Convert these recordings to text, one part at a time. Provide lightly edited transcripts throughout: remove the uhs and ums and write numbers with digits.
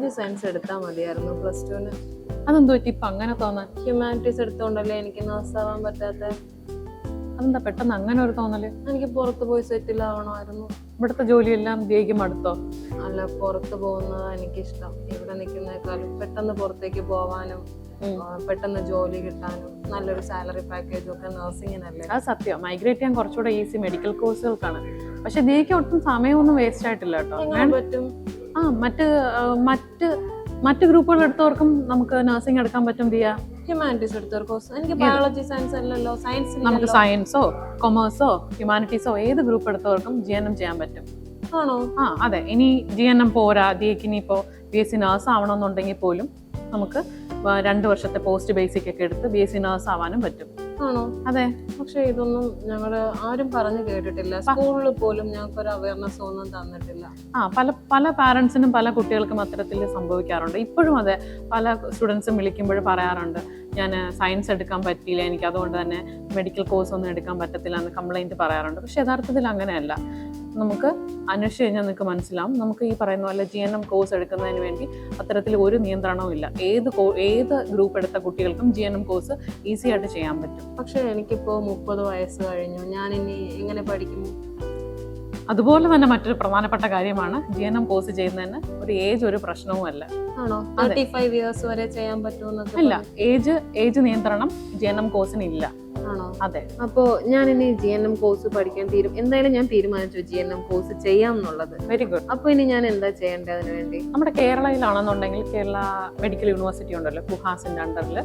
Science എടുത്താൽ മതിയായിരുന്നു plus ടുവിന്. അതെന്തോ പറ്റി ഇപ്പൊ അങ്ങനെ തോന്നാൻ? ഹ്യൂമാനിറ്റീസ് എടുത്തോണ്ടല്ലേ എനിക്ക് നഴ്സാവാൻ പറ്റാത്ത. അതെന്താ പെട്ടെന്ന് അങ്ങനെ ഒരു തോന്നല്? എനിക്ക് പുറത്ത് പോയി സെറ്റിൽ ആവണമായിരുന്നു. ഇവിടുത്തെ ജോലിയെല്ലാം ജയിക്കും അടുത്തോ? അല്ല, പുറത്ത് പോകുന്നതാണ് എനിക്കിഷ്ടം. ഇവിടെ നിൽക്കുന്നേക്കാളും പെട്ടെന്ന് പുറത്തേക്ക് പോവാനും പെട്ടെന്ന് ജോലി കിട്ടാനും നല്ലൊരു സാലറി പാക്കേജും ഒക്കെ നഴ്സിങ്ങിനല്ലേ. അത് സത്യം. മൈഗ്രേറ്റ് ചെയ്യാൻ കുറച്ചുകൂടെ ഈസി മെഡിക്കൽ കോഴ്സുകൾക്കാണ്. പക്ഷെ ജയിക്ക് ഒട്ടും സമയമൊന്നും വേസ്റ്റ് ആയിട്ടില്ല കേട്ടോ. എങ്ങനെ പറ്റും? മറ്റ് ഗ്രൂപ്പുകൾ എടുത്തവർക്കും നമുക്ക് നഴ്സിംഗ് എടുക്കാൻ പറ്റും. ഹ്യൂമാനിറ്റീസ് എടുത്തവർ കോഴ്സ്. എനിക്ക് ബയോളജി സയൻസ് അല്ലല്ലോ, സയൻസ്. നമുക്ക് സയൻസോ കൊമേഴ്സോ ഹ്യൂമാനിറ്റീസോ ഏത് ഗ്രൂപ്പ് എടുത്തവർക്കും GNM ചെയ്യാൻ പറ്റും. ആണോ? അതെ. ഇനി GNM പോരാ, ജിക്ക് ഇനിയിപ്പോ BSc നഴ്സ് ആവണമെന്നുണ്ടെങ്കിൽ പോലും നമുക്ക് 2 വർഷത്തെ പോസ്റ്റ് ബേസിക് ഒക്കെ എടുത്ത് BSc നഴ്സ് ആവാനും പറ്റും. ആണോ? അതെ. പക്ഷെ ഇതൊന്നും ഞങ്ങള് ആരും പറഞ്ഞു കേട്ടിട്ടില്ല. സ്കൂളിൽ പോലും ഞങ്ങൾക്ക് ഒരു അവയർനെസ് ഒന്നും തന്നിട്ടില്ല. പല പാരന്റ്സിനും പല കുട്ടികൾക്കും അത്തരത്തിൽ സംഭവിക്കാറുണ്ട്. ഇപ്പോഴും അതെ, പല സ്റ്റുഡൻസും വിളിക്കുമ്പോൾ പറയാറുണ്ട്, ഞാൻ സയൻസ് എടുക്കാൻ പറ്റിയില്ല, എനിക്ക് അതുകൊണ്ട് തന്നെ മെഡിക്കൽ കോഴ്സ് ഒന്നും എടുക്കാൻ പറ്റത്തില്ല എന്ന് കംപ്ലൈൻറ്റ് പറയാറുണ്ട്. പക്ഷെ യഥാർത്ഥത്തിൽ അങ്ങനെയല്ല. നമുക്ക് അന്വേഷിച്ച് കഴിഞ്ഞാൽ നിങ്ങൾക്ക് മനസ്സിലാവും. നമുക്ക് ഈ പറയുന്ന പോലെ GNM കോഴ്സ് എടുക്കുന്നതിന് വേണ്ടി അത്തരത്തിൽ ഒരു നിയന്ത്രണവും ഇല്ല. ഏത് ഗ്രൂപ്പ് എടുത്ത കുട്ടികൾക്കും GNM കോഴ്സ് ഈസി ആയിട്ട് ചെയ്യാൻ പറ്റും. പക്ഷെ എനിക്കിപ്പോൾ 30 വയസ്സ് കഴിഞ്ഞു. ഞാൻ ഇനി എങ്ങനെ പഠിക്കും? അതുപോലെ തന്നെ മറ്റൊരു പ്രധാനപ്പെട്ട കാര്യമാണ്, GNM കോഴ്സ് ചെയ്യുന്നതിന് ഒരു ഏജ് ഒരു പ്രശ്നവുമല്ല. ആണോ? 35 ഇയേഴ്സ് വരെ ചെയ്യാൻ പറ്റുമെന്നൊക്കെ? ഇല്ല, ഏജ് നിയന്ത്രണം GNM കോഴ്സിന് ഇല്ല. ആണോ? അതെ. അപ്പോ ഞാൻ ഇനി GNM കോഴ്സ് പഠിക്കാൻ എന്തായാലും ഞാൻ തീരുമാനിച്ചു GNM കോഴ്സ് ചെയ്യാം എന്നുള്ളത്. Very good. അപ്പൊ ഇനി ഞാൻ എന്താ ചെയ്യേണ്ടത് അതിന് വേണ്ടി? നമ്മുടെ കേരളയിലാണെന്നുണ്ടെങ്കിൽ കേരള മെഡിക്കൽ യൂണിവേഴ്സിറ്റി ഉണ്ടല്ലോ, കുഹാസിന്റെ അണ്ടറിൽ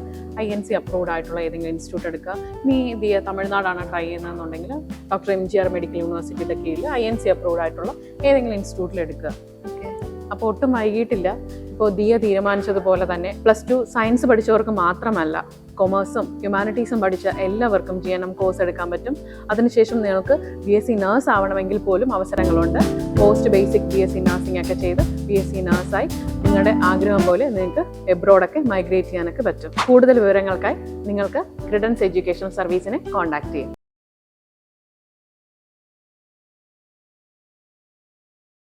INC അപ്രൂവ്ഡ് ആയിട്ടുള്ള ഏതെങ്കിലും ഇൻസ്റ്റിറ്റ്യൂട്ട് എടുക്കുക. ഇനി തമിഴ്നാടാണ് ട്രൈ ചെയ്യുന്നതെന്നുണ്ടെങ്കിൽ ഡോക്ടർ MGR മെഡിക്കൽ യൂണിവേഴ്സിറ്റിയുടെ കീഴിൽ INC അപ്രൂവ്ഡ് ആയിട്ടുള്ള ഏതെങ്കിലും ഇൻസ്റ്റിറ്റ്യൂട്ടിൽ എടുക്കുക. അപ്പോൾ ഒട്ടും വൈകിട്ടില്ല. ഇപ്പോൾ തീരുമാനിച്ചതുപോലെ തന്നെ +2 സയൻസ് പഠിച്ചവർക്ക് മാത്രമല്ല, കൊമേഴ്സും ഹ്യൂമാനിറ്റീസും പഠിച്ച എല്ലാവർക്കും GNM കോഴ്സ് എടുക്കാൻ പറ്റും. അതിനുശേഷം നിങ്ങൾക്ക് BSc നഴ്സ് ആവണമെങ്കിൽ പോലും അവസരങ്ങളുണ്ട്. പോസ്റ്റ് ബേസിക് BSc നഴ്സിംഗ് ഒക്കെ ചെയ്ത് BSc നഴ്സായി നിങ്ങളുടെ ആഗ്രഹം പോലെ നിങ്ങൾക്ക് എബ്രോഡൊക്കെ മൈഗ്രേറ്റ് ചെയ്യാനൊക്കെ പറ്റും. കൂടുതൽ വിവരങ്ങൾക്കായി നിങ്ങൾക്ക് ക്രിഡൻസ് എഡ്യൂക്കേഷൻ സർവീസിനെ കോൺടാക്ട് ചെയ്യാം.